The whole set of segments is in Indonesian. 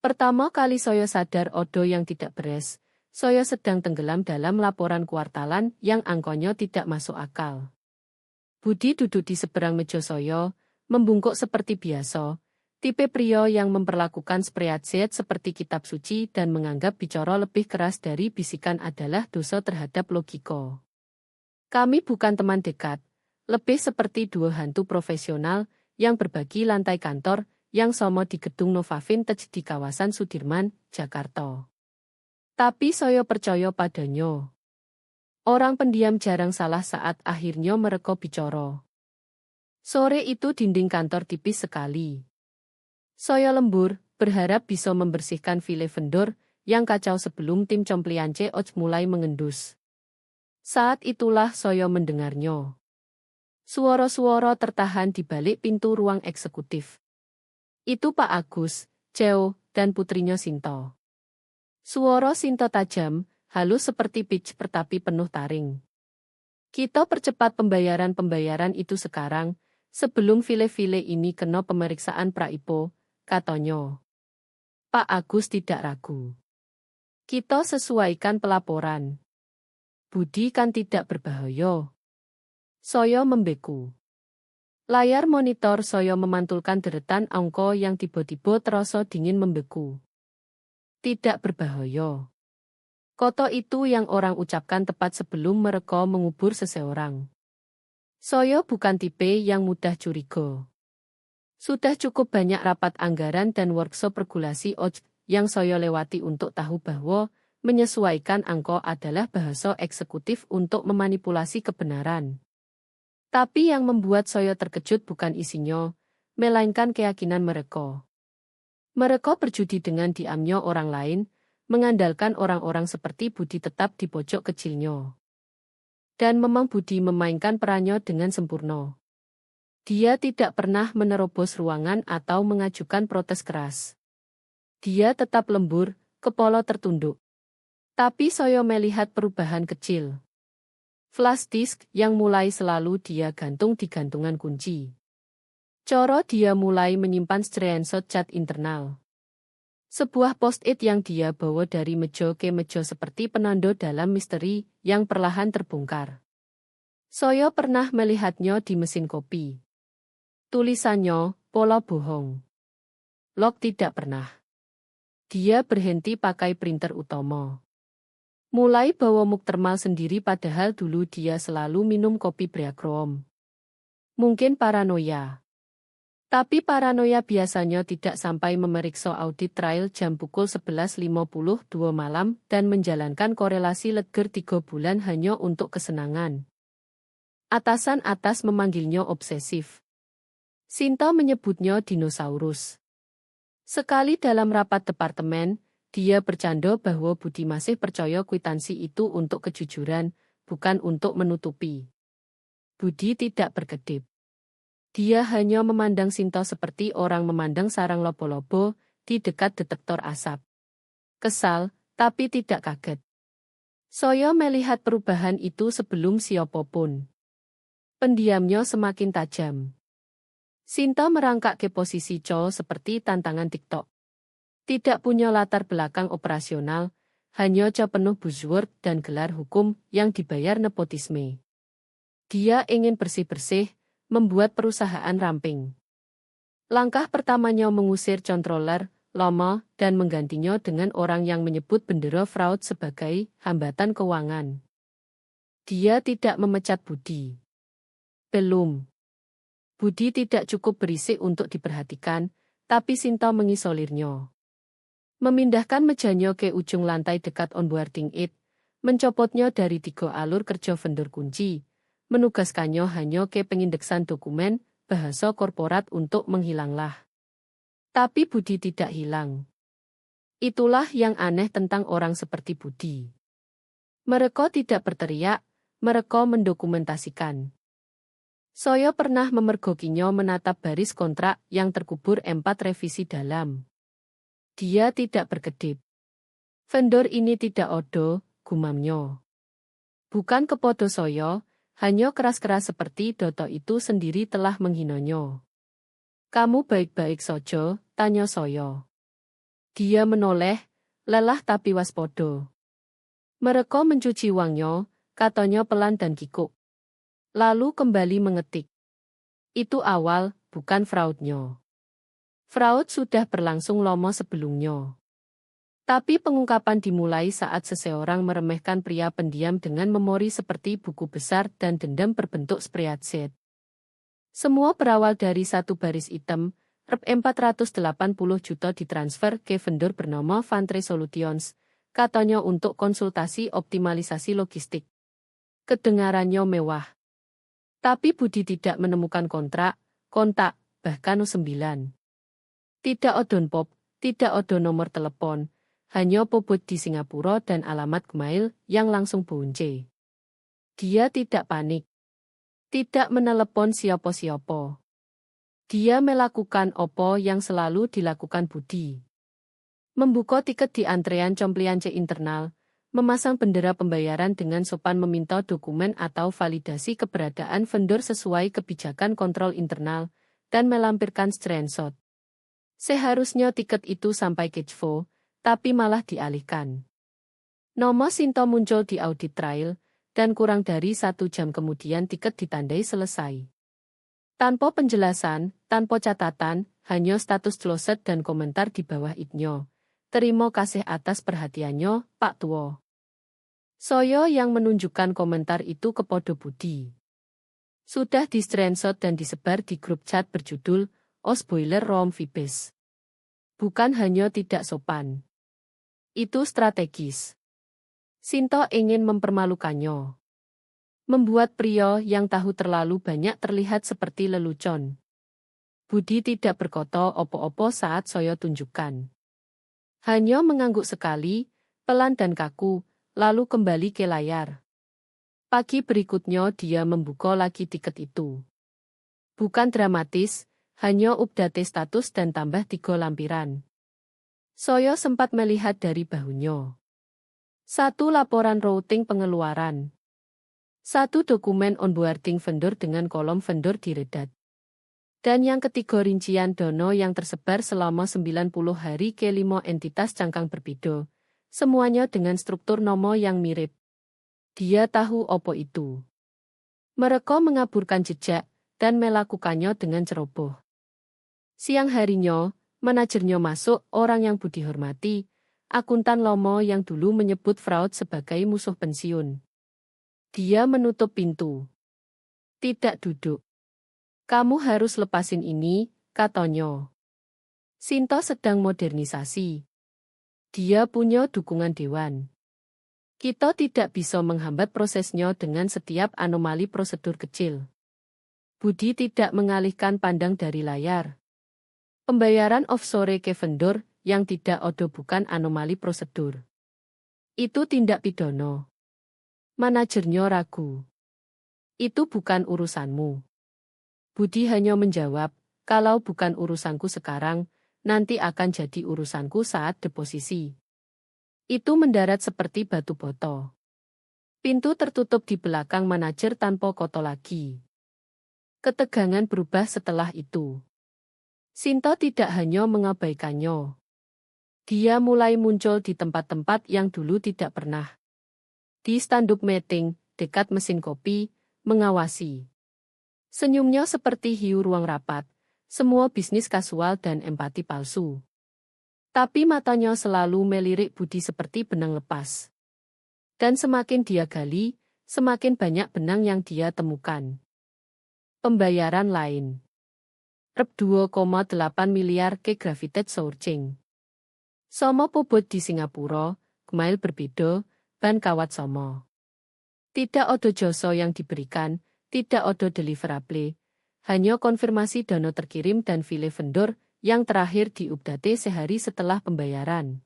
Pertama kali saya sadar odo yang tidak beres, saya sedang tenggelam dalam laporan kuartalan yang angkonya tidak masuk akal. Budi duduk di seberang meja saya, membungkuk seperti biasa, tipe pria yang memperlakukan spreadsheet seperti kitab suci dan menganggap bicara lebih keras dari bisikan adalah dosa terhadap logika. Kami bukan teman dekat, lebih seperti dua hantu profesional yang berbagi lantai kantor yang sama di gedung Nova Vintage di kawasan Sudirman, Jakarta. Tapi saya percaya padanya. Orang pendiam jarang salah saat akhirnya mereka bicara. Sore itu dinding kantor tipis sekali. Saya lembur, berharap bisa membersihkan file vendor yang kacau sebelum tim Compliance Och mulai mengendus. Saat itulah saya mendengarnya. Suara-suara tertahan di balik pintu ruang eksekutif. Itu Pak Agus, Ceo, dan putrinya Sinto. Suara Sinto tajam, halus seperti pitch tapi penuh taring. Kita percepat pembayaran itu sekarang, sebelum file-file ini kena pemeriksaan Praipo, katanya. Pak Agus tidak ragu. Kita sesuaikan pelaporan. Budi kan tidak berbahaya. Saya membeku. Layar monitor saya memantulkan deretan angka yang tiba-tiba terasa dingin membeku. Tidak berbahaya. Kata itu yang orang ucapkan tepat sebelum mereka mengubur seseorang. Saya bukan tipe yang mudah curiga. Sudah cukup banyak rapat anggaran dan workshop regulasi OJK yang saya lewati untuk tahu bahwa menyesuaikan angka adalah bahasa eksekutif untuk memanipulasi kebenaran. Tapi yang membuat saya terkejut bukan isinya, melainkan keyakinan mereka. Mereka berjudi dengan diamnya orang lain, mengandalkan orang-orang seperti Budi tetap di pojok kecilnya. Dan memang Budi memainkan perannya dengan sempurna. Dia tidak pernah menerobos ruangan atau mengajukan protes keras. Dia tetap lembur, kepala tertunduk. Tapi saya melihat perubahan kecil. Flash disk yang mulai selalu dia gantung di gantungan kunci. Coro dia mulai menyimpan screenshot chat internal. Sebuah post-it yang dia bawa dari meja ke meja seperti penanda dalam misteri yang perlahan terbongkar. Saya pernah melihatnya di mesin kopi. Tulisannya, pola bohong. Log tidak pernah. Dia berhenti pakai printer utama. Mulai bawa muk termal sendiri padahal dulu dia selalu minum kopi Breakroom. Mungkin paranoia. Tapi paranoia biasanya tidak sampai memeriksa audit trail jam pukul 11.52 malam dan menjalankan korelasi ledger 3 bulan hanya untuk kesenangan. Atasan atas memanggilnya obsesif. Sinta menyebutnya dinosaurus. Sekali dalam rapat departemen, dia bercanda bahwa Budi masih percaya kwitansi itu untuk kejujuran, bukan untuk menutupi. Budi tidak berkedip. Dia hanya memandang Sinto seperti orang memandang sarang lobo-lobo di dekat detektor asap. Kesal, tapi tidak kaget. Saya melihat perubahan itu sebelum siapapun. Pendiamnya semakin tajam. Sinto merangkak ke posisi cowok seperti tantangan TikTok. Tidak punya latar belakang operasional, hanya penuh buzzword dan gelar hukum yang dibayar nepotisme. Dia ingin bersih-bersih, membuat perusahaan ramping. Langkah pertamanya mengusir controller, lama, dan menggantinya dengan orang yang menyebut bendera fraud sebagai hambatan keuangan. Dia tidak memecat Budi. Belum. Budi tidak cukup berisik untuk diperhatikan, tapi Sinto mengisolirnya. Memindahkan mejanya ke ujung lantai dekat onboarding it, mencopotnya dari 3 alur kerja vendor kunci, menugaskannya hanya ke pengindeksan dokumen, bahasa korporat untuk menghilanglah. Tapi Budi tidak hilang. Itulah yang aneh tentang orang seperti Budi. Mereka tidak berteriak, mereka mendokumentasikan. Saya pernah memergokinya menatap baris kontrak yang terkubur 4 revisi dalam. Dia tidak berkedip. Vendor ini tidak odo, gumamnya. Bukan kepodo saya, hanya keras-keras seperti Doto itu sendiri telah menghinanya. Kamu baik-baik saja, tanya saya. Dia menoleh, lelah tapi waspada. Mereka mencuci uangnya, katanya pelan dan kikuk. Lalu kembali mengetik. Itu awal, bukan fraudnya. Fraud sudah berlangsung lama sebelumnya. Tapi pengungkapan dimulai saat seseorang meremehkan pria pendiam dengan memori seperti buku besar dan dendam berbentuk spreadsheet. Semua berawal dari satu baris hitam, Rp480 juta ditransfer ke vendor bernama Vantre Solutions, katanya untuk konsultasi optimalisasi logistik. Kedengarannya mewah. Tapi Budi tidak menemukan kontak, bahkan 9. Tidak odon pop, tidak ada nomor telepon, hanya bobot di Singapura dan alamat Gmail yang langsung bunce. Dia tidak panik. Tidak menelepon siapa-siapa. Dia melakukan apa yang selalu dilakukan Budi. Membuka tiket di antrean compliance internal, memasang bendera pembayaran dengan sopan meminta dokumen atau validasi keberadaan vendor sesuai kebijakan kontrol internal, dan melampirkan screenshot. Seharusnya tiket itu sampai Kejvo, tapi malah dialihkan. Nama Sinto muncul di audit trail, dan kurang dari 1 jam kemudian tiket ditandai selesai. Tanpa penjelasan, tanpa catatan, hanya status closet dan komentar di bawah itnya. Terima kasih atas perhatiannya, Pak Tua. Saya yang menunjukkan komentar itu kepada Budi. Sudah di-screenshot dan disebar di grup chat berjudul Os Boiler Room Vibes. Bukan hanya tidak sopan. Itu strategis. Sinto ingin mempermalukannya. Membuat pria yang tahu terlalu banyak terlihat seperti lelucon. Budi tidak berkata opo-opo saat saya tunjukkan. Hanya mengangguk sekali, pelan dan kaku, lalu kembali ke layar. Pagi berikutnya dia membuka lagi tiket itu. Bukan dramatis, hanya update status dan tambah 3 lampiran. Saya sempat melihat dari bahunya. 1 laporan routing pengeluaran. 1 dokumen onboarding vendor dengan kolom vendor diredat. Dan yang ketiga rincian dono yang tersebar selama 90 hari ke 5 entitas cangkang berbeda. Semuanya dengan struktur nama yang mirip. Dia tahu apa itu. Mereka mengaburkan jejak, dan melakukannya dengan ceroboh. Siang harinya, manajernya masuk, orang yang Budi hormati, akuntan Lomo yang dulu menyebut fraud sebagai musuh pensiun. Dia menutup pintu. Tidak duduk. Kamu harus lepasin ini, katanya. Sinto sedang modernisasi. Dia punya dukungan dewan. Kita tidak bisa menghambat prosesnya dengan setiap anomali prosedur kecil. Budi tidak mengalihkan pandang dari layar. Pembayaran offshore ke vendor yang tidak ada bukan anomali prosedur. Itu tindak pidana. Manajernya ragu. Itu bukan urusanmu. Budi hanya menjawab, kalau bukan urusanku sekarang, nanti akan jadi urusanku saat deposisi. Itu mendarat seperti batu boto. Pintu tertutup di belakang manajer tanpa koto lagi. Ketegangan berubah setelah itu. Sinto tidak hanya mengabaikannya. Dia mulai muncul di tempat-tempat yang dulu tidak pernah. Di stand-up meeting, dekat mesin kopi, mengawasi. Senyumnya seperti hiu ruang rapat, semua bisnis kasual dan empati palsu. Tapi matanya selalu melirik Budi seperti benang lepas. Dan semakin dia gali, semakin banyak benang yang dia temukan. Pembayaran lain. Rp2,8 miliar ke Gravitate Sourcing. Somo bobot di Singapura, Gmail berbeda, ban kawat somo. Tidak ada jasa yang diberikan, tidak ada deliverable, hanya konfirmasi dana terkirim dan file vendor yang terakhir diupdate sehari setelah pembayaran.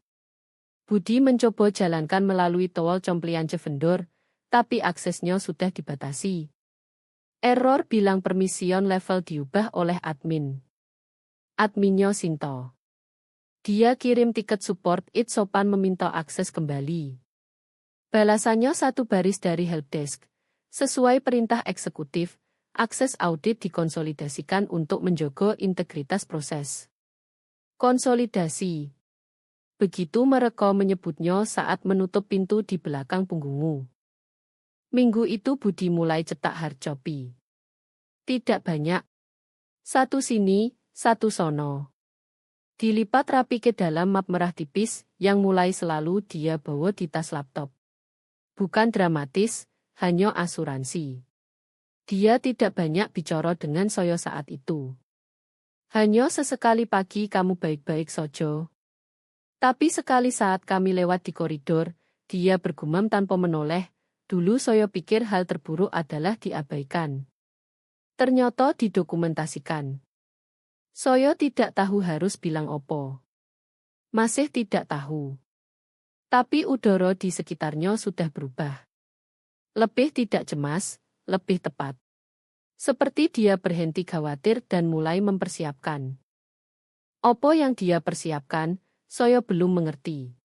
Budi mencoba jalankan melalui tool compliance vendor, tapi aksesnya sudah dibatasi. Error bilang permission level diubah oleh admin. Adminnya Sinto. Dia kirim tiket support it sopan meminta akses kembali. Balasannya 1 baris dari helpdesk. Sesuai perintah eksekutif, akses audit dikonsolidasikan untuk menjaga integritas proses. Konsolidasi. Begitu mereka menyebutnya saat menutup pintu di belakang punggungmu. Minggu itu Budi mulai cetak harcopi. Tidak banyak. Satu sini, satu sono. Dilipat rapi ke dalam map merah tipis yang mulai selalu dia bawa di tas laptop. Bukan dramatis, hanya asuransi. Dia tidak banyak bicara dengan Soyo saat itu. Hanya sesekali pagi kamu baik-baik saja. Tapi sekali saat kami lewat di koridor, dia bergumam tanpa menoleh, dulu Soyo pikir hal terburuk adalah diabaikan. Ternyata didokumentasikan. Soyo tidak tahu harus bilang opo. Masih tidak tahu. Tapi udara di sekitarnya sudah berubah. Lebih tidak cemas, lebih tepat. Seperti dia berhenti khawatir dan mulai mempersiapkan. Opo yang dia persiapkan, Soyo belum mengerti.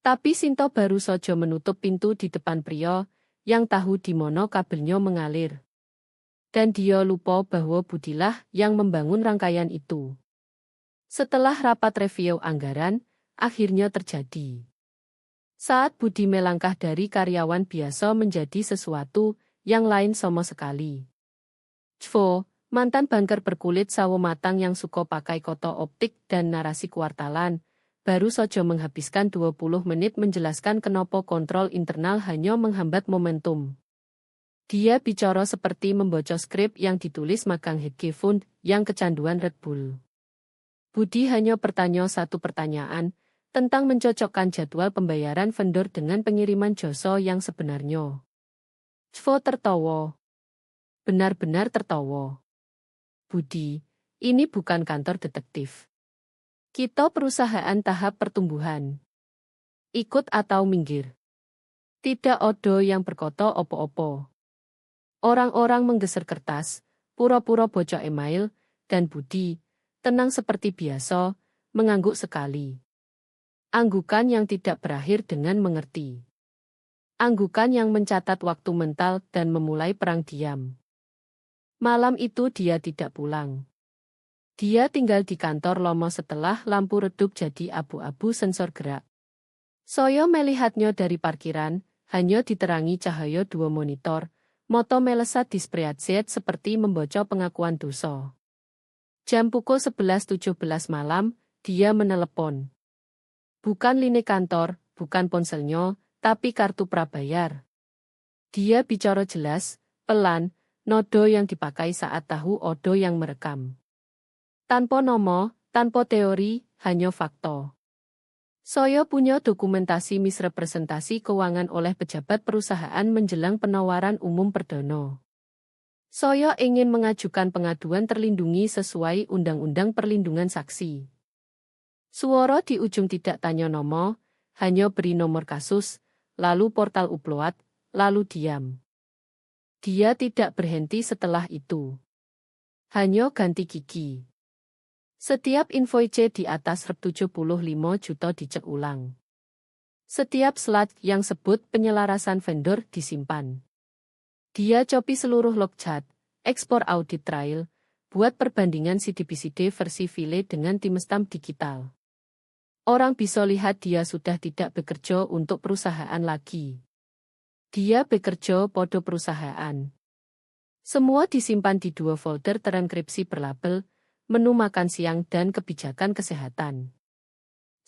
Tapi Sinto baru saja menutup pintu di depan pria, yang tahu di mana kabelnya mengalir. Dan dia lupa bahwa Budilah yang membangun rangkaian itu. Setelah rapat review anggaran, akhirnya terjadi. Saat Budi melangkah dari karyawan biasa menjadi sesuatu yang lain sama sekali. Chvo, mantan banker berkulit sawo matang yang suka pakai koto optik dan narasi kuartalan, baru saja menghabiskan 20 menit menjelaskan kenapa kontrol internal hanya menghambat momentum. Dia bicara seperti membaca skrip yang ditulis magang Hedge Fund yang kecanduan Red Bull. Budi hanya bertanya satu pertanyaan, tentang mencocokkan jadwal pembayaran vendor dengan pengiriman jasa yang sebenarnya. Chvo tertawa. Benar-benar tertawa. Budi, ini bukan kantor detektif. Kita perusahaan tahap pertumbuhan. Ikut atau minggir. Tidak ada yang berkata opo-opo. Orang-orang menggeser kertas, pura-pura baca email, dan Budi, tenang seperti biasa, mengangguk sekali. Anggukan yang tidak berakhir dengan mengerti. Anggukan yang mencatat waktu mental dan memulai perang diam. Malam itu dia tidak pulang. Dia tinggal di kantor lama setelah lampu redup jadi abu-abu sensor gerak. Soyo melihatnya dari parkiran, hanya diterangi cahaya dua monitor, moto melesat di spreadsheet seperti membaca pengakuan dosa. Jam pukul 11.17 malam, dia menelepon. Bukan line kantor, bukan ponselnya, tapi kartu prabayar. Dia bicara jelas, pelan, nodo yang dipakai saat tahu odo yang merekam. Tanpa nomo, tanpa teori, hanya fakta. Soyo punya dokumentasi misrepresentasi keuangan oleh pejabat perusahaan menjelang penawaran umum perdana. Soyo ingin mengajukan pengaduan terlindungi sesuai Undang-Undang Perlindungan Saksi. Suara di ujung tidak tanya nomo, hanya beri nomor kasus, lalu portal upload, lalu diam. Dia tidak berhenti setelah itu. Hanya ganti gigi. Setiap invoice di atas rp 75 juta dicek ulang. Setiap slide yang sebut penyelarasan vendor disimpan. Dia copy seluruh log chat, ekspor audit trail, buat perbandingan CDP-CD versi file dengan timestamp digital. Orang bisa lihat dia sudah tidak bekerja untuk perusahaan lagi. Dia bekerja pada perusahaan. Semua disimpan di dua folder terenkripsi berlabel menu makan siang dan kebijakan kesehatan.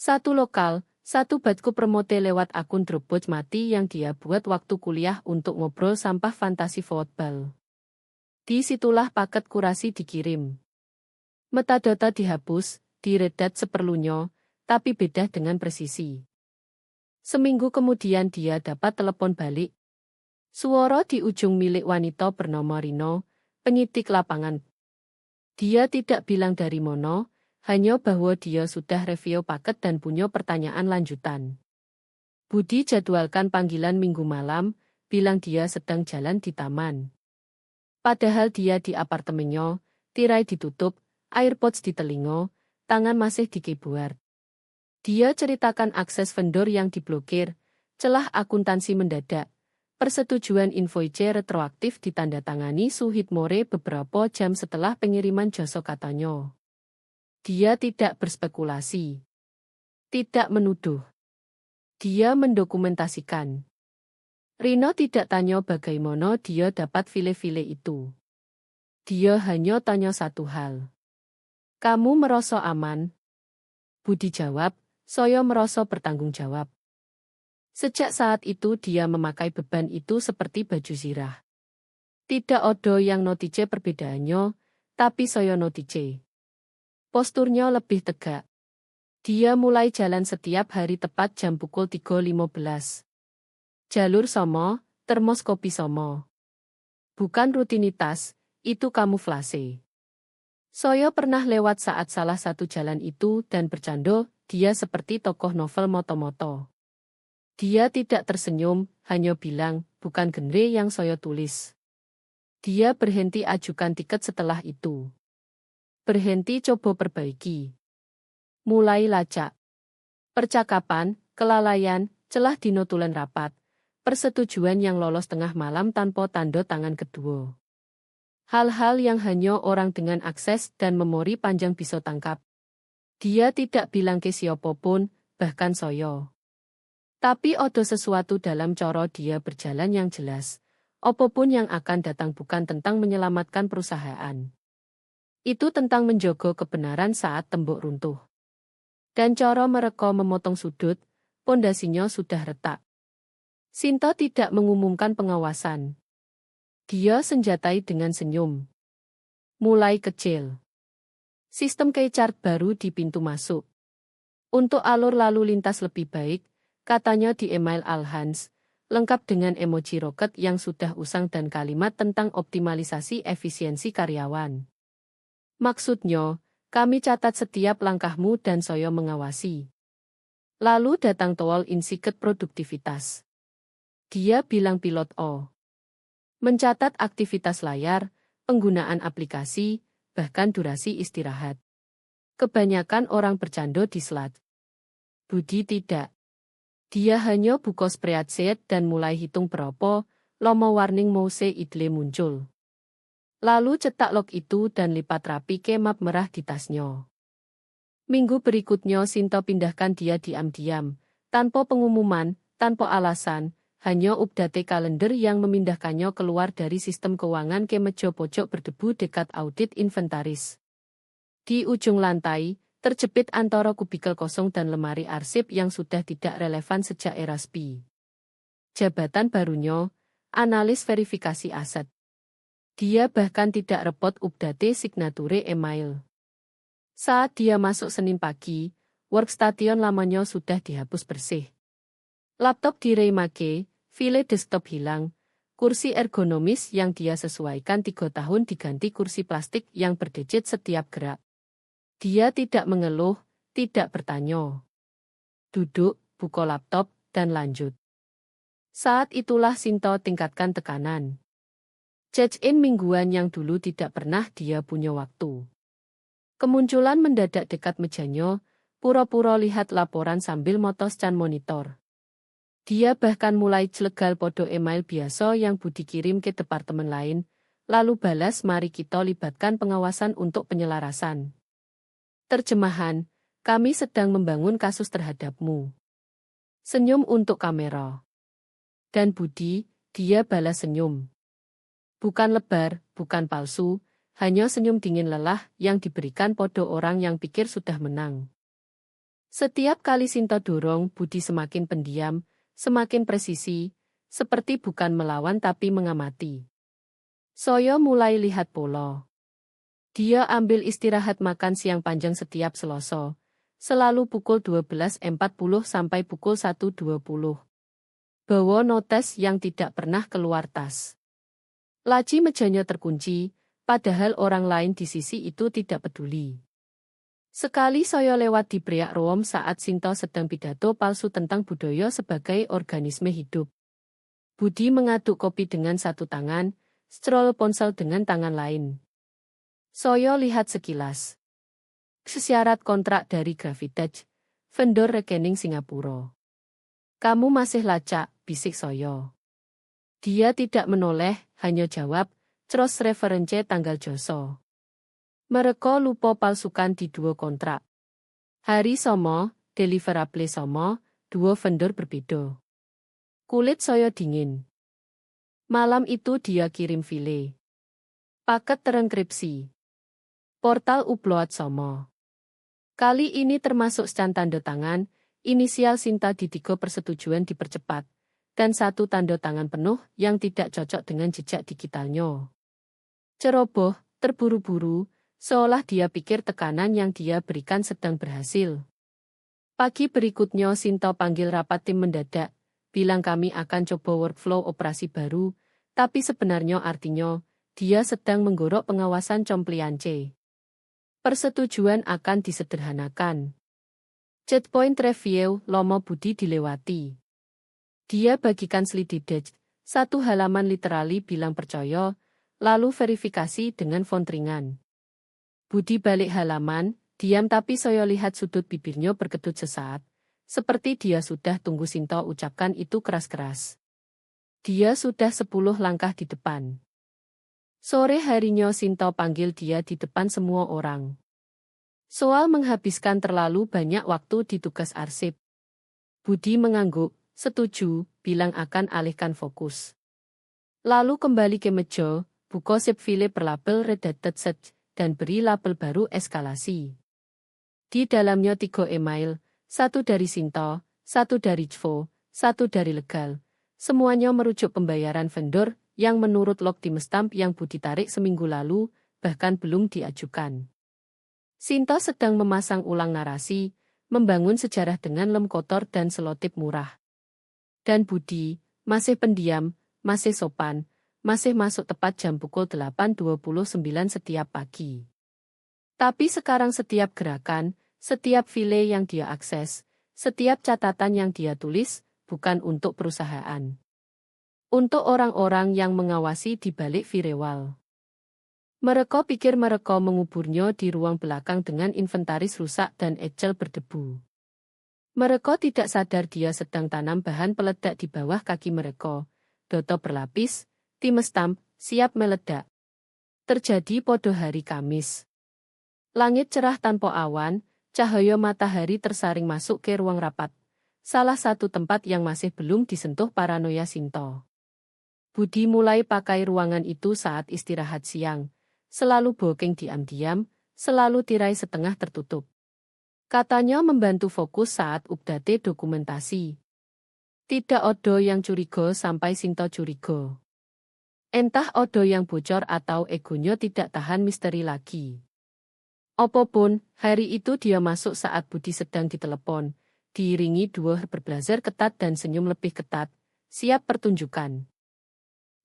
Satu lokal, satu batku promote lewat akun Dropbox mati yang dia buat waktu kuliah untuk ngobrol sampah fantasi football. Di situlah paket kurasi dikirim. Metadata dihapus, diredat seperlunya, tapi beda dengan presisi. Seminggu kemudian dia dapat telepon balik. Suara di ujung milik wanita bernama Rino, penyidik lapangan. Dia tidak bilang dari mana, hanya bahwa dia sudah review paket dan punya pertanyaan lanjutan. Budi jadwalkan panggilan minggu malam, bilang dia sedang jalan di taman. Padahal dia di apartemennya, tirai ditutup, AirPods di telinga, tangan masih di keyboard. Dia ceritakan akses vendor yang diblokir, celah akuntansi mendadak. Persetujuan invoice retroaktif ditandatangani Suhid More beberapa jam setelah pengiriman jasa katanya. Dia tidak berspekulasi. Tidak menuduh. Dia mendokumentasikan. Rino tidak tanya bagaimana dia dapat file-file itu. Dia hanya tanya satu hal. Kamu merasa aman? Budi jawab, saya merasa bertanggung jawab. Sejak saat itu dia memakai beban itu seperti baju zirah. Tidak ada yang notice perbedaannya, tapi saya notice. Posturnya lebih tegak. Dia mulai jalan setiap hari tepat jam pukul 3.15. Jalur somo, termos kopi somo. Bukan rutinitas, itu kamuflase. Saya pernah lewat saat salah satu jalan itu dan bercanda, dia seperti tokoh novel moto-moto. Dia tidak tersenyum, hanya bilang, bukan genre yang saya tulis. Dia berhenti ajukan tiket setelah itu. Berhenti coba perbaiki. Mulai lacak. Percakapan, kelalaian, celah di notulen rapat. Persetujuan yang lolos tengah malam tanpa tanda tangan kedua. Hal-hal yang hanya orang dengan akses dan memori panjang bisa tangkap. Dia tidak bilang ke siapapun, bahkan saya. Tapi ada sesuatu dalam cara dia berjalan yang jelas. Apapun yang akan datang bukan tentang menyelamatkan perusahaan. Itu tentang menjaga kebenaran saat tembok runtuh. Dan cara mereka memotong sudut, pondasinya sudah retak. Sinta tidak mengumumkan pengawasan. Dia senjatai dengan senyum. Mulai kecil. Sistem keychart baru di pintu masuk. Untuk alur lalu lintas lebih baik, katanya di email Alhans, lengkap dengan emoji roket yang sudah usang dan kalimat tentang optimalisasi efisiensi karyawan. Maksudnya, kami catat setiap langkahmu dan saya mengawasi. Lalu datang tool insiket produktivitas. Dia bilang pilot O. Mencatat aktivitas layar, penggunaan aplikasi, bahkan durasi istirahat. Kebanyakan orang bercanda di slide. Budi tidak. Dia hanya buka spreadsheet dan mulai hitung berapa lama warning mouse idle muncul. Lalu cetak log itu dan lipat rapi ke map merah di tasnya. Minggu berikutnya Sinta pindahkan dia diam-diam, tanpa pengumuman, tanpa alasan, hanya update kalender yang memindahkannya keluar dari sistem keuangan ke meja pojok berdebu dekat audit inventaris. Di ujung lantai, terjepit antara kubikel kosong dan lemari arsip yang sudah tidak relevan sejak era SPI. Jabatan barunya, analis verifikasi aset. Dia bahkan tidak repot update signature email. Saat dia masuk Senin pagi, workstation lamanya sudah dihapus bersih. Laptop diremake, file desktop hilang, kursi ergonomis yang dia sesuaikan 3 tahun diganti kursi plastik yang berdecit setiap gerak. Dia tidak mengeluh, tidak bertanya. Duduk, buka laptop, dan lanjut. Saat itulah Sinta tingkatkan tekanan. Check-in mingguan yang dulu tidak pernah dia punya waktu. Kemunculan mendadak dekat mejanya, pura-pura lihat laporan sambil motoscan monitor. Dia bahkan mulai celegal podo email biasa yang Budi kirim ke departemen lain, lalu balas mari kita libatkan pengawasan untuk penyelarasan. Terjemahan, kami sedang membangun kasus terhadapmu. Senyum untuk kamera. Dan Budi, dia balas senyum. Bukan lebar, bukan palsu, hanya senyum dingin lelah yang diberikan podo orang yang pikir sudah menang. Setiap kali Sinta dorong, Budi semakin pendiam, semakin presisi, seperti bukan melawan tapi mengamati. Saya mulai lihat pola. Dia ambil istirahat makan siang panjang setiap Selasa, selalu pukul 12.40 sampai pukul 1.20. Bawa notes yang tidak pernah keluar tas. Laci mejanya terkunci, padahal orang lain di sisi itu tidak peduli. Sekali saya lewat di Priak Room saat Sinta sedang pidato palsu tentang budaya sebagai organisme hidup. Budi mengaduk kopi dengan satu tangan, scroll ponsel dengan tangan lain. Saya lihat sekilas. Syarat kontrak dari Gravitage, vendor rekening Singapura. Kamu masih lacak, bisik saya. Dia tidak menoleh, hanya jawab, cross reference tanggal joso. Mereka lupa palsukan di 2 kontrak. Hari somo, deliverable sama, dua vendor berbeda. Kulit saya dingin. Malam itu dia kirim file. Paket terenkripsi. Portal upload sama. Kali ini termasuk scan tanda tangan, inisial Sinta di 3 persetujuan dipercepat, dan 1 tanda tangan penuh yang tidak cocok dengan jejak digitalnya. Ceroboh, terburu-buru, seolah dia pikir tekanan yang dia berikan sedang berhasil. Pagi berikutnya Sinta panggil rapat tim mendadak, bilang kami akan coba workflow operasi baru, tapi sebenarnya artinya, dia sedang menggorok pengawasan compliance. Persetujuan akan disederhanakan. Checkpoint review, lomo budi dilewati. Dia bagikan slidedge, 1 halaman literally bilang percaya, lalu verifikasi dengan font ringan. Budi balik halaman, diam tapi saya lihat sudut bibirnya berkedut sesaat, seperti dia sudah tunggu Sinta ucapkan itu keras-keras. Dia sudah 10 langkah di depan. Sore harinya Sinta panggil dia di depan semua orang. Soal menghabiskan terlalu banyak waktu di tugas arsip. Budi mengangguk, setuju, bilang akan alihkan fokus. Lalu kembali ke meja, buka zip file berlabel redacted search, dan beri label baru eskalasi. Di dalamnya 3 email, 1 dari Sinta, 1 dari Jvo, 1 dari Legal. Semuanya merujuk pembayaran vendor yang menurut log timestamp yang Budi tarik seminggu lalu, bahkan belum diajukan. Sinta sedang memasang ulang narasi, membangun sejarah dengan lem kotor dan selotip murah. Dan Budi, masih pendiam, masih sopan, masih masuk tepat jam pukul 8.29 setiap pagi. Tapi sekarang setiap gerakan, setiap file yang dia akses, setiap catatan yang dia tulis, bukan untuk perusahaan. Untuk orang-orang yang mengawasi di balik firewall. Mereka pikir mereka menguburnya di ruang belakang dengan inventaris rusak dan Excel berdebu. Mereka tidak sadar dia sedang tanam bahan peledak di bawah kaki mereka. Data berlapis, timestamp, siap meledak. Terjadi pada hari Kamis. Langit cerah tanpa awan, cahaya matahari tersaring masuk ke ruang rapat. Salah satu tempat yang masih belum disentuh paranoia Sinta. Budi mulai pakai ruangan itu saat istirahat siang. Selalu booking diam-diam, selalu tirai setengah tertutup. Katanya membantu fokus saat update dokumentasi. Tidak ada yang curiga sampai Sinta curiga. Entah ada yang bocor atau egonya tidak tahan misteri lagi. Apapun, hari itu dia masuk saat Budi sedang ditelepon, diiringi 2 berblazer ketat dan senyum lebih ketat, siap pertunjukan.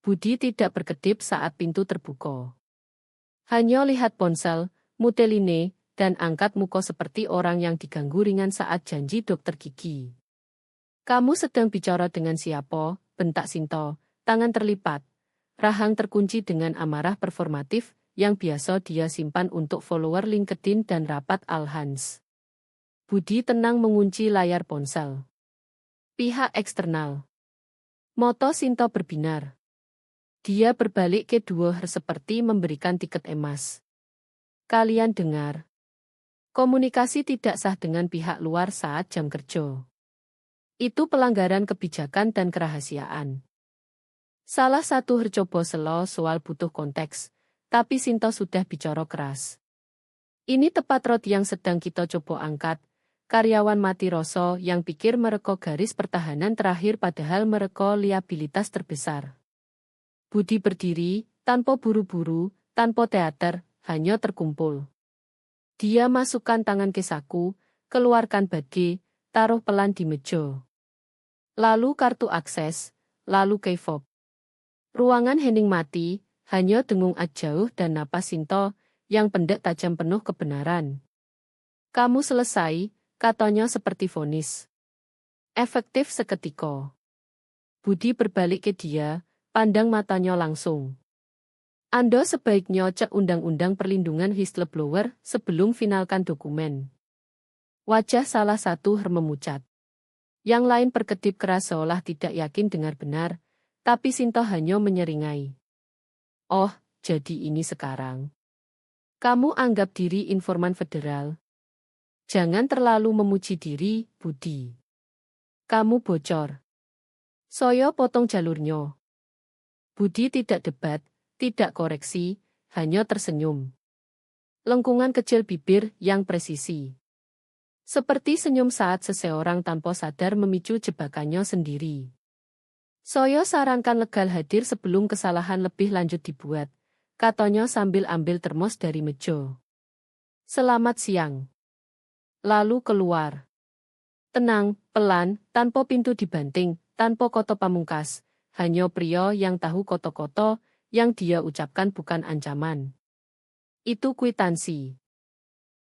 Budi tidak berkedip saat pintu terbuka. Hanya lihat ponsel, muteline, dan angkat muka seperti orang yang diganggu ringan saat janji dokter gigi. Kamu sedang bicara dengan siapa? Bentak Sinta, tangan terlipat. Rahang terkunci dengan amarah performatif, yang biasa dia simpan untuk follower LinkedIn dan rapat All-Hands. Budi tenang mengunci layar ponsel. Pihak eksternal. Moto Sinta berbinar. Dia berbalik ke dua seperti memberikan tiket emas. Kalian dengar. Komunikasi tidak sah dengan pihak luar saat jam kerja. Itu pelanggaran kebijakan dan kerahasiaan. Salah satu coba selo soal butuh konteks, tapi Sinta sudah bicara keras. Ini tepat roti yang sedang kita coba angkat, karyawan mati rasa yang pikir mereka garis pertahanan terakhir padahal mereka liabilitas terbesar. Budi berdiri, tanpa buru-buru, tanpa teater, hanya terkumpul. Dia masukkan tangan ke saku, keluarkan badge, taruh pelan di meja. Lalu kartu akses, lalu key fob. Ruangan hening mati, hanya dengung jauh dan napas Sinta, yang pendek tajam penuh kebenaran. Kamu selesai, katanya seperti vonis. Efektif seketika. Budi berbalik ke dia, pandang matanya langsung. Anda sebaiknya cek undang-undang perlindungan whistleblower sebelum finalkan dokumen. Wajah salah satu memucat. Yang lain berkedip keras seolah tidak yakin dengar benar, tapi Sinta hanya menyeringai. Oh, jadi ini sekarang. Kamu anggap diri informan federal. Jangan terlalu memuji diri, Budi. Kamu bocor. Saya potong jalurnya. Budi tidak debat, tidak koreksi, hanya tersenyum. Lengkungan kecil bibir yang presisi. Seperti senyum saat seseorang tanpa sadar memicu jebakannya sendiri. Saya sarankan legal hadir sebelum kesalahan lebih lanjut dibuat, katanya sambil ambil termos dari meja. Selamat siang. Lalu keluar. Tenang, pelan, tanpa pintu dibanting, tanpa koto pamungkas. Hanya pria yang tahu koto-koto yang dia ucapkan bukan ancaman. Itu kwitansi.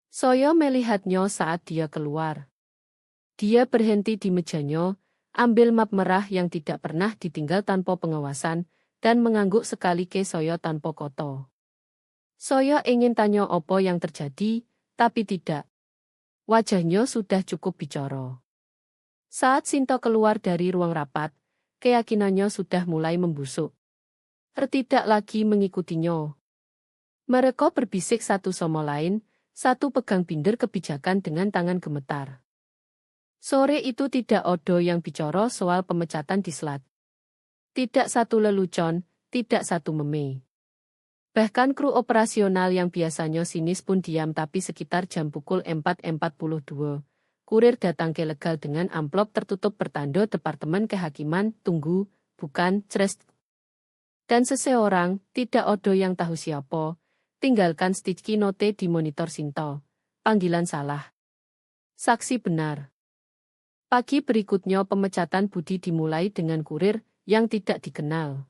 Saya melihatnya saat dia keluar. Dia berhenti di mejanya, ambil map merah yang tidak pernah ditinggal tanpa pengawasan, dan mengangguk sekali ke saya tanpa koto. Saya ingin tanya apa yang terjadi, tapi tidak. Wajahnya sudah cukup bicara. Saat Sinto keluar dari ruang rapat, keyakinannya sudah mulai membusuk. Tidak lagi mengikutinya. Mereka berbisik satu sama lain, satu pegang binder kebijakan dengan tangan gemetar. Sore itu tidak ada yang bicara soal pemecatan di Slat. Tidak satu lelucon, tidak satu meme. Bahkan kru operasional yang biasanya sinis pun diam tapi sekitar jam pukul 4.42. Kurir datang ke legal dengan amplop tertutup bertanda Departemen Kehakiman, tunggu, bukan, cres. Dan seseorang, tidak ada yang tahu siapa. Tinggalkan sticky note di monitor Sinto. Panggilan salah. Saksi benar. Pagi berikutnya pemecatan Budi dimulai dengan kurir yang tidak dikenal.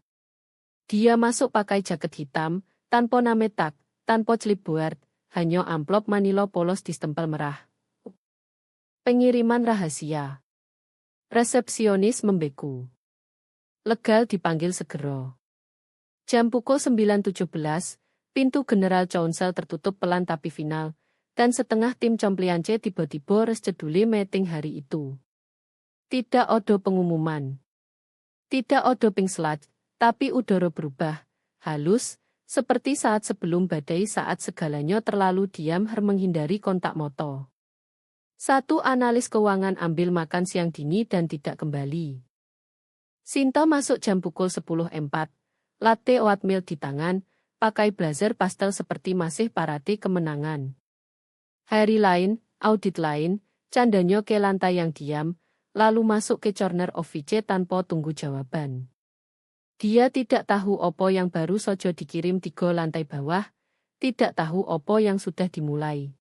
Dia masuk pakai jaket hitam, tanpa name tag, tanpa clipboard, hanya amplop manila polos distempel merah. Pengiriman rahasia. Resepsionis membeku. Legal dipanggil segera. Jam pukul 9.17, pintu General Council tertutup pelan tapi final, dan setengah tim Compliance tiba-tiba reschedule meeting hari itu. Tidak ada pengumuman. Tidak ada pingslat, tapi udara berubah, halus, seperti saat sebelum badai saat segalanya terlalu diam menghindari kontak mata. Satu analis keuangan ambil makan siang dini dan tidak kembali. Sinto masuk jam pukul 10.04, latte oatmeal di tangan, pakai blazer pastel seperti masih parade kemenangan. Hari lain, audit lain, candanya ke lantai yang diam, lalu masuk ke corner of VC tanpa tunggu jawaban. Dia tidak tahu apa yang baru saja dikirim 3 lantai bawah, tidak tahu apa yang sudah dimulai.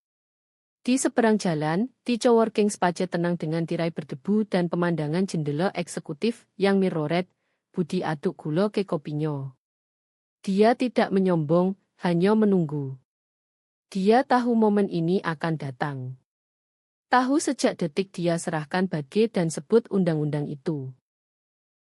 Di seberang jalan, di coworking space tenang dengan tirai berdebu dan pemandangan jendela eksekutif yang mirrored, Budi aduk gula ke kopinya. Dia tidak menyombong, hanya menunggu. Dia tahu momen ini akan datang. Tahu sejak detik dia serahkan badge dan sebut undang-undang itu.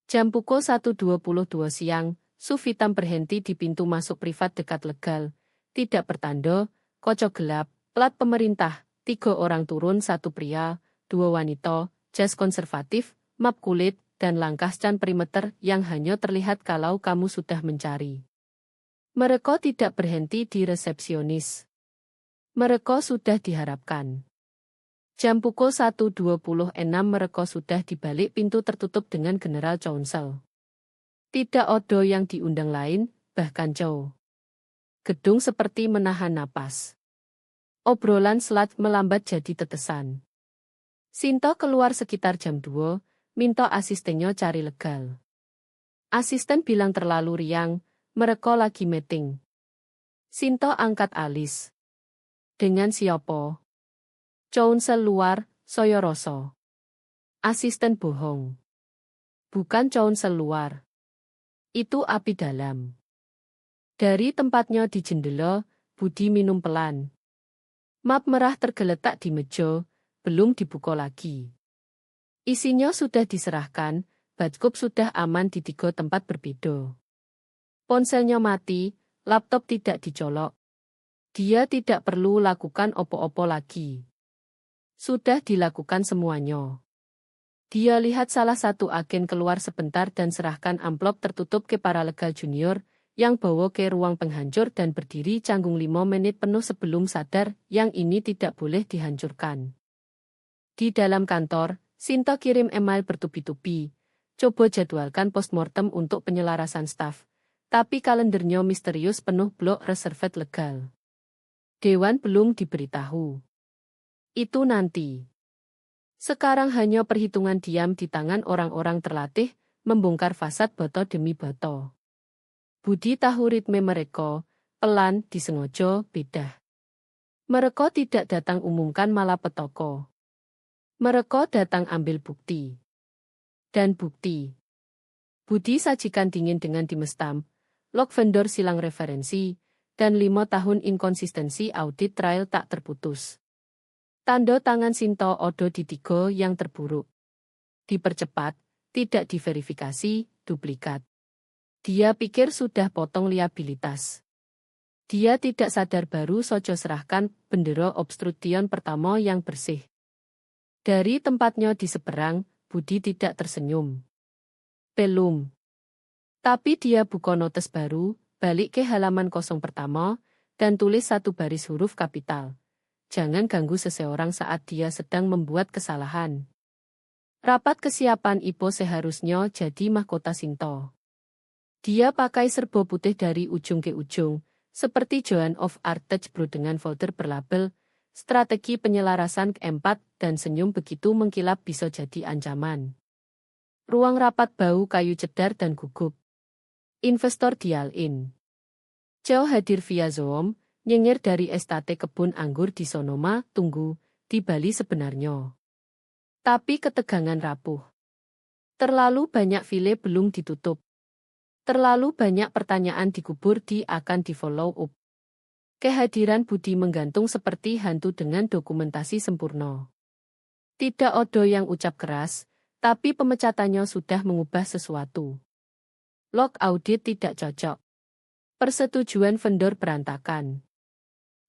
Jam pukul 1.22 siang, SUV hitam berhenti di pintu masuk privat dekat legal. Tidak bertanda, kocok gelap, plat pemerintah, 3 orang turun 1 pria, 2 wanita, jas konservatif, map kulit, dan langkah scan perimeter yang hanya terlihat kalau kamu sudah mencari. Mereka tidak berhenti di resepsionis. Mereka sudah diharapkan. Jam pukul 1.26 mereka sudah di balik pintu tertutup dengan General Council. Tidak ada yang diundang lain, bahkan Chow. Gedung seperti menahan napas. Obrolan Slat melambat jadi tetesan. Sinto keluar sekitar jam 2, minta asistennya cari legal. Asisten bilang terlalu riang, mereka lagi meeting. Sinto angkat alis. Dengan siapa? Council luar, saya rasa. Asisten bohong. Bukan council luar. Itu api dalam. Dari tempatnya di jendela, Budi minum pelan. Map merah tergeletak di meja, belum dibuka lagi. Isinya sudah diserahkan, badkup sudah aman di 3 tempat berbeda. Ponselnya mati, laptop tidak dicolok. Dia tidak perlu lakukan opo-opo lagi. Sudah dilakukan semuanya. Dia lihat salah satu agen keluar sebentar dan serahkan amplop tertutup ke para legal junior, yang bawa ke ruang penghancur dan berdiri canggung 5 menit penuh sebelum sadar yang ini tidak boleh dihancurkan. Di dalam kantor, Sinta kirim email bertubi-tubi. Coba jadwalkan postmortem untuk penyelarasan staf. Tapi kalendernya misterius penuh blok reserved legal. Dewan belum diberitahu. Itu nanti. Sekarang hanya perhitungan diam di tangan orang-orang terlatih, membongkar fasad boto demi boto. Budi tahu ritme mereka, pelan, disengaja, beda. Mereka tidak datang umumkan malah petoko. Mereka datang ambil bukti. Dan bukti. Budi sajikan dingin dengan dimestam, log vendor silang referensi, dan 5 tahun inkonsistensi audit trail tak terputus. Tanda tangan Sinta Odo di 3 yang terburuk. Dipercepat, tidak diverifikasi, duplikat. Dia pikir sudah potong liabilitas. Dia tidak sadar baru sojo serahkan bendera obstruction pertama yang bersih. Dari tempatnya di seberang, Budi tidak tersenyum. Belum. Tapi dia buka notes baru, balik ke halaman kosong pertama, dan tulis 1 baris huruf kapital. Jangan ganggu seseorang saat dia sedang membuat kesalahan. Rapat kesiapan IPO seharusnya jadi mahkota Sinta. Dia pakai serba putih dari ujung ke ujung, seperti Joan of Arc Bro dengan folder berlabel, strategi penyelarasan keempat dan senyum begitu mengkilap bisa jadi ancaman. Ruang rapat bau kayu cedar dan gugup. Investor dial-in. Jauh hadir via Zoom, nyengir dari estate kebun anggur di Sonoma, tunggu, di Bali sebenarnya. Tapi ketegangan rapuh. Terlalu banyak file belum ditutup. Terlalu banyak pertanyaan dikubur akan di-follow up. Kehadiran Budi menggantung seperti hantu dengan dokumentasi sempurna. Tidak ada yang ucap keras, tapi pemecatannya sudah mengubah sesuatu. Log audit tidak cocok. Persetujuan vendor berantakan.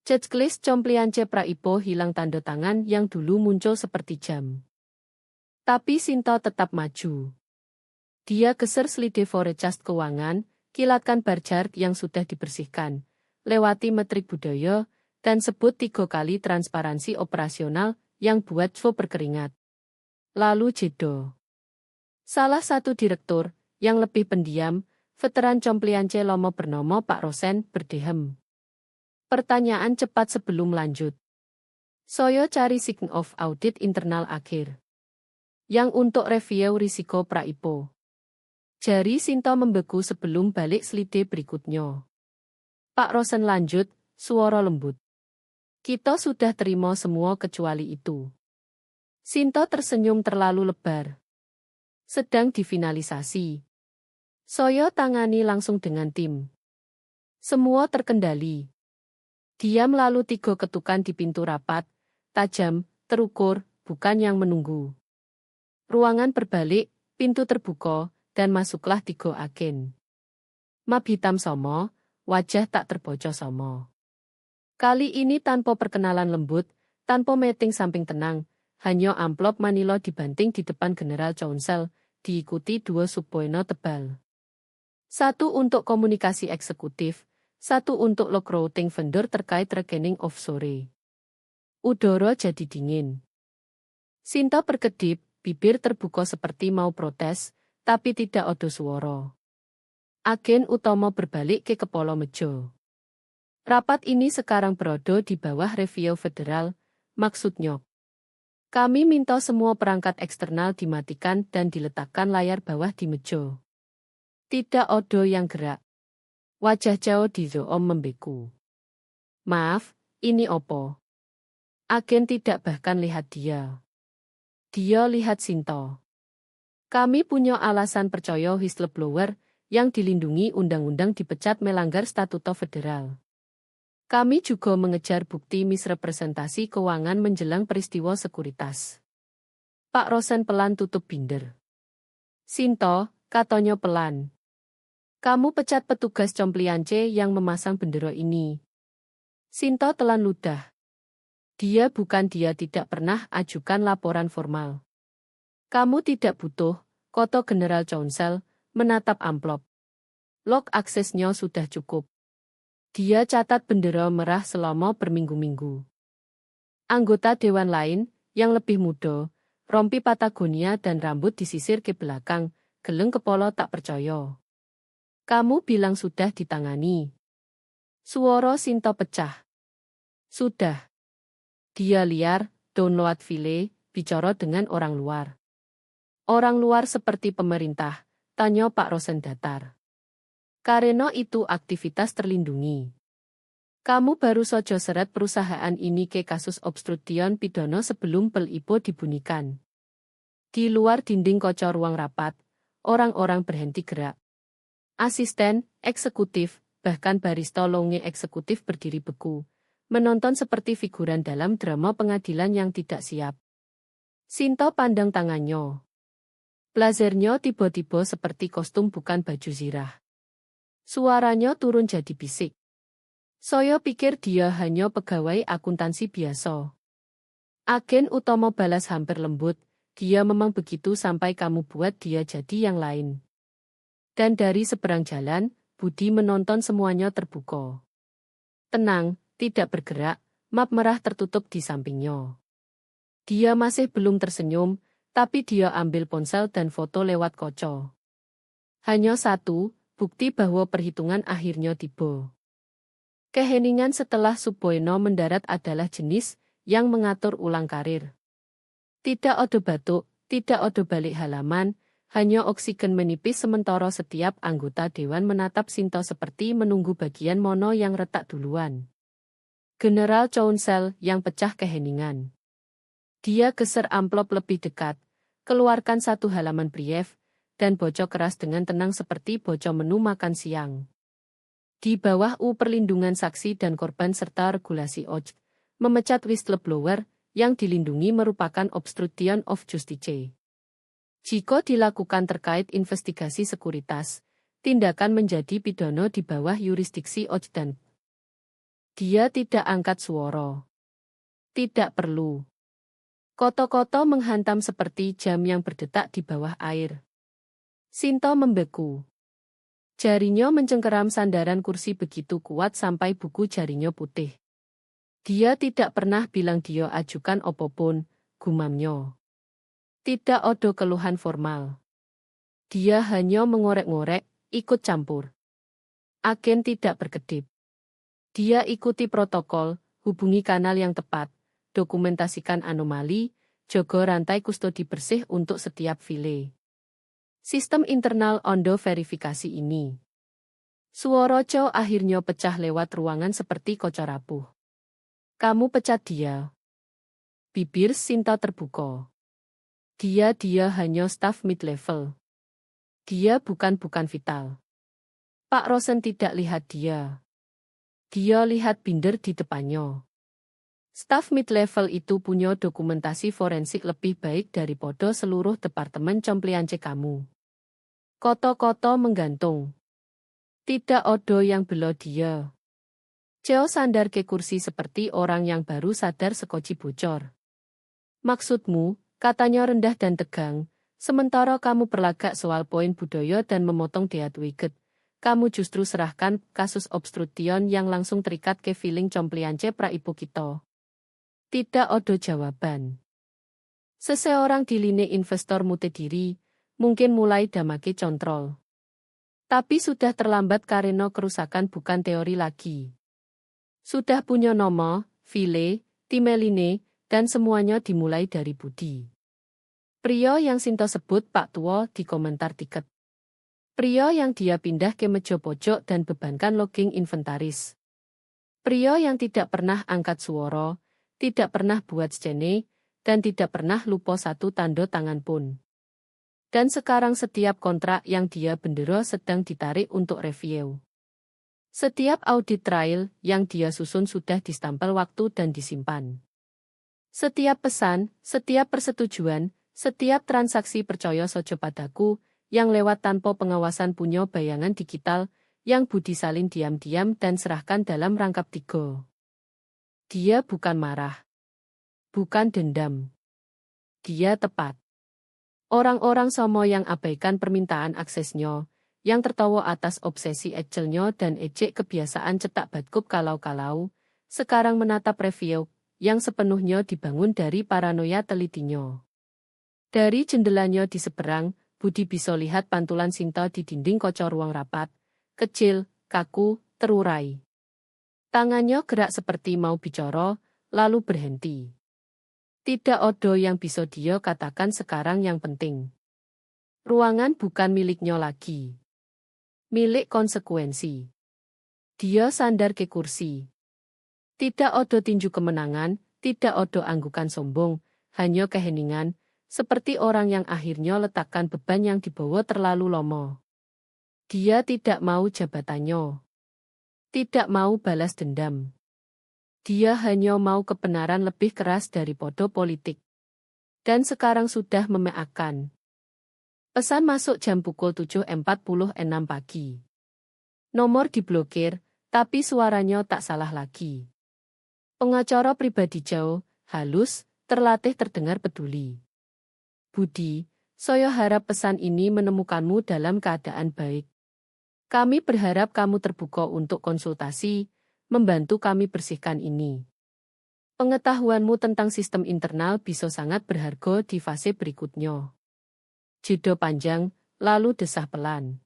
Checklist compliance Praipo hilang tanda tangan yang dulu muncul seperti jam. Tapi Sinta tetap maju. Dia geser slide forecast keuangan, kilatkan bar chart yang sudah dibersihkan, lewati metrik budaya, dan sebut 3 kali transparansi operasional yang buat Svo berkeringat. Lalu jeda. Salah satu direktur, yang lebih pendiam, veteran compliance Lomo bernama Pak Rosen, berdehem. Pertanyaan cepat sebelum lanjut. Saya cari sign of audit internal akhir. Yang untuk review risiko Praipo. Jari Sinta membeku sebelum balik slide berikutnya. Pak Rosen lanjut, suara lembut. Kita sudah terima semua kecuali itu. Sinta tersenyum terlalu lebar. Sedang difinalisasi. Saya tangani langsung dengan tim. Semua terkendali. Dia melalui 3 ketukan di pintu rapat, tajam, terukur, bukan yang menunggu. Ruangan berbalik, pintu terbuka, dan masuklah 3 agen. Map hitam somo, wajah tak terbaca somo. Kali ini tanpa perkenalan lembut, tanpa meeting samping tenang, hanya amplop manila dibanting di depan General Counsel, diikuti 2 subpoena tebal. 1 untuk komunikasi eksekutif, 1 untuk log routing vendor terkait rekening offshore. Udara jadi dingin. Sinta berkedip, bibir terbuka seperti mau protes, tapi tidak ada suara. Agen utama berbalik ke kepala meja. Rapat ini sekarang berada di bawah review federal, maksudnya. Kami minta semua perangkat eksternal dimatikan dan diletakkan layar bawah di meja. Tidak ada yang gerak. Wajah Cao di Zoom membeku. Maaf, ini opo? Agen tidak bahkan lihat dia. Dia lihat Sinta. Kami punya alasan percaya whistleblower yang dilindungi undang-undang dipecat melanggar statuta federal. Kami juga mengejar bukti misrepresentasi keuangan menjelang peristiwa sekuritas. Pak Rosen pelan tutup binder. Sinta, katanya pelan. Kamu pecat petugas compliance yang memasang bendera ini. Sinta telan ludah. Dia tidak pernah ajukan laporan formal. Kamu tidak butuh, kata General Counsel, menatap amplop. Log aksesnya sudah cukup. Dia catat bendera merah selama berminggu-minggu. Anggota dewan lain, yang lebih muda, rompi Patagonia dan rambut disisir ke belakang, geleng kepala tak percaya. Kamu bilang sudah ditangani. Suara Sinta pecah. Sudah. Dia liar, download file, bicara dengan orang luar. Orang luar seperti pemerintah, tanya Pak Rosen datar. Karena itu aktivitas terlindungi. Kamu baru saja seret perusahaan ini ke kasus obstruction pidana sebelum pel-ipo dibunyikan. Di luar dinding kaca ruang rapat, orang-orang berhenti gerak. Asisten, eksekutif, bahkan barista longe eksekutif berdiri beku, menonton seperti figuran dalam drama pengadilan yang tidak siap. Sinta pandang tangannya. Blazernya tiba-tiba seperti kostum bukan baju zirah. Suaranya turun jadi bisik. Saya pikir dia hanya pegawai akuntansi biasa. Agen utama balas hampir lembut, dia memang begitu sampai kamu buat dia jadi yang lain. Dan dari seberang jalan, Budi menonton semuanya terbuka. Tenang, tidak bergerak, map merah tertutup di sampingnya. Dia masih belum tersenyum, tapi dia ambil ponsel dan foto lewat kaca. Hanya satu, bukti bahwa perhitungan akhirnya tiba. Keheningan setelah Suboeno mendarat adalah jenis yang mengatur ulang karir. Tidak ada batuk, tidak ada balik halaman, hanya oksigen menipis sementara setiap anggota dewan menatap Sinta seperti menunggu bagian mono yang retak duluan. General Chauncel yang pecah keheningan. Dia geser amplop lebih dekat, keluarkan satu halaman brief, dan bocok keras dengan tenang seperti bocok menu makan siang. Di bawah perlindungan saksi dan korban serta regulasi OJ, memecat whistleblower yang dilindungi merupakan obstruction of justice. Jika dilakukan terkait investigasi sekuritas, tindakan menjadi pidana di bawah yurisdiksi OJ dan dia tidak angkat suara. Tidak perlu. Koto-koto menghantam seperti jam yang berdetak di bawah air. Sinta membeku. Jarinya mencengkeram sandaran kursi begitu kuat sampai buku jarinya putih. Dia tidak pernah bilang dia ajukan apapun, gumamnya. Tidak ada keluhan formal. Dia hanya mengorek-ngorek, ikut campur. Agen tidak berkedip. Dia ikuti protokol, hubungi kanal yang tepat, dokumentasikan anomali, jaga rantai kustodi bersih untuk setiap file. Sistem internal ondo verifikasi ini. Suara Chow akhirnya pecah lewat ruangan seperti kaca rapuh. Kamu pecat dia. Bibir Sinta terbuka. Dia hanya staf mid-level. Dia bukan vital. Pak Rosen tidak lihat dia. Dia lihat binder di depannya. Staf mid-level itu punya dokumentasi forensik lebih baik daripada seluruh departemen compliance kamu. Koto-koto menggantung. Tidak ada yang bela dia. Cheo sandar ke kursi seperti orang yang baru sadar sekoci bocor. Maksudmu, katanya rendah dan tegang, sementara kamu berlagak soal poin budaya dan memotong deat wicket, kamu justru serahkan kasus obstruction yang langsung terikat ke filing compliance praipo kita. Tidak ada jawaban. Seseorang di lini investor mute diri, mungkin mulai damake control. Tapi sudah terlambat karena kerusakan bukan teori lagi. Sudah punya nama, file, timeline, dan semuanya dimulai dari Budi. Pria yang Sinta sebut Pak Tua di komentar tiket. Pria yang dia pindah ke meja pojok dan bebankan logging inventaris. Pria yang tidak pernah angkat suara, tidak pernah buat scene, dan tidak pernah lupa satu tanda tangan pun. Dan sekarang setiap kontrak yang dia bendera sedang ditarik untuk review. Setiap audit trail yang dia susun sudah distampel waktu dan disimpan. Setiap pesan, setiap persetujuan, setiap transaksi percaya saja padaku, yang lewat tanpa pengawasan punya bayangan digital, yang Budi salin diam-diam dan serahkan dalam rangkap 3. Dia bukan marah. Bukan dendam. Dia tepat. Orang-orang Somo yang abaikan permintaan aksesnya, yang tertawa atas obsesi Excelnya dan ejek kebiasaan cetak badkup kalau-kalau, sekarang menatap review yang sepenuhnya dibangun dari paranoia telitinya. Dari jendelanya di seberang, Budi bisa lihat pantulan Sinta di dinding kaca ruang rapat, kecil, kaku, terurai. Tangannya gerak seperti mau bicara, lalu berhenti. Tidak ada yang bisa dia katakan sekarang yang penting. Ruangan bukan miliknya lagi. Milik konsekuensi. Dia sandar ke kursi. Tidak ada tinju kemenangan, tidak ada anggukan sombong, hanya keheningan, seperti orang yang akhirnya letakkan beban yang dibawa terlalu lama. Dia tidak mau jabatannya. Tidak mau balas dendam. Dia hanya mau kebenaran lebih keras daripada politik. Dan sekarang sudah memeakkan. Pesan masuk jam pukul 7.46 pagi. Nomor diblokir, tapi suaranya tak salah lagi. Pengacara pribadi jauh, halus, terlatih terdengar peduli. Budi, saya harap pesan ini menemukanmu dalam keadaan baik. Kami berharap kamu terbuka untuk konsultasi, membantu kami bersihkan ini. Pengetahuanmu tentang sistem internal bisa sangat berharga di fase berikutnya. Jeda panjang, lalu desah pelan.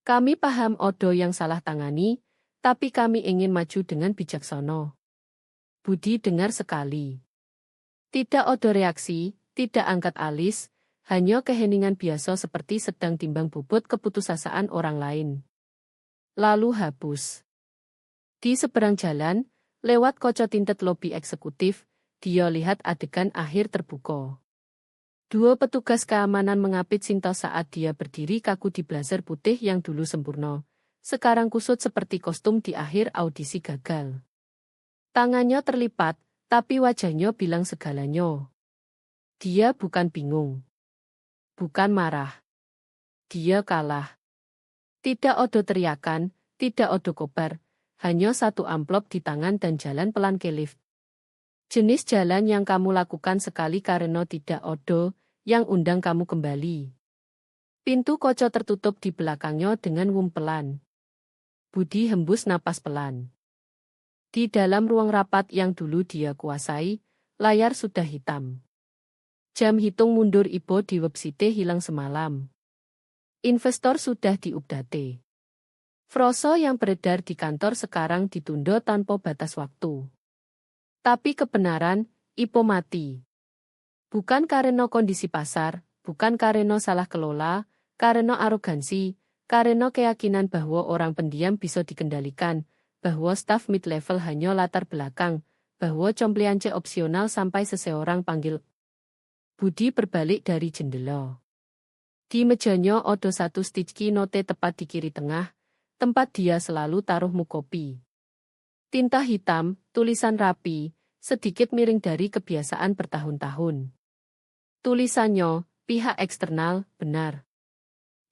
Kami paham ada yang salah tangani, tapi kami ingin maju dengan bijaksana. Budi dengar sekali. Tidak ada reaksi, tidak angkat alis, hanya keheningan biasa seperti sedang timbang bobot keputusasaan orang lain. Lalu hapus. Di seberang jalan, lewat kaca tinted lobi eksekutif, dia lihat adegan akhir terbuka. Dua petugas keamanan mengapit Sinta saat dia berdiri kaku di blazer putih yang dulu sempurna, sekarang kusut seperti kostum di akhir audisi gagal. Tangannya terlipat, tapi wajahnya bilang segalanya. Dia bukan bingung. Bukan marah. Dia kalah. Tidak ada teriakan, tidak ada kobar, hanya satu amplop di tangan dan jalan pelan ke lift. Jenis jalan yang kamu lakukan sekali karena tidak ada yang undang kamu kembali. Pintu kaca tertutup di belakangnya dengan pelan. Budi hembus napas pelan. Di dalam ruang rapat yang dulu dia kuasai, layar sudah hitam. Jam hitung mundur Ibo di website hilang semalam. Investor sudah diupdate. Frasa yang beredar di kantor sekarang ditunda tanpa batas waktu. Tapi kebenaran, Ibo mati. Bukan karena kondisi pasar, bukan karena salah kelola, karena arogansi, karena keyakinan bahwa orang pendiam bisa dikendalikan, bahwa staf mid-level hanya latar belakang, bahwa compliance opsional sampai seseorang panggil. Budi berbalik dari jendela. Di mejanya ada satu sticky note tepat di kiri tengah, tempat dia selalu taruh mukopi. Tinta hitam, tulisan rapi, sedikit miring dari kebiasaan bertahun-tahun. Tulisannya, pihak eksternal, benar.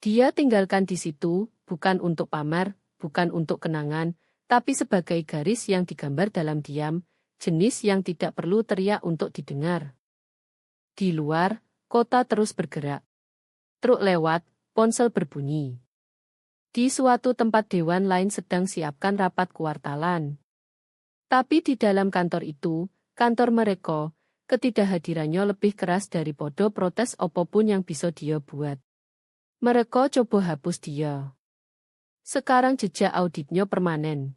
Dia tinggalkan di situ, bukan untuk pamer, bukan untuk kenangan, tapi sebagai garis yang digambar dalam diam, jenis yang tidak perlu teriak untuk didengar. Di luar, kota terus bergerak. Truk lewat, ponsel berbunyi. Di suatu tempat dewan lain sedang siapkan rapat kuartalan. Tapi di dalam kantor itu, kantor mereka, ketidakhadirannya lebih keras daripada protes apapun yang bisa dia buat. Mereka coba hapus dia. Sekarang jejak auditnya permanen.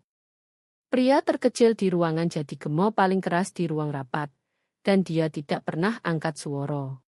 Pria terkecil di ruangan jadi gemo paling keras di ruang rapat, dan dia tidak pernah angkat suara.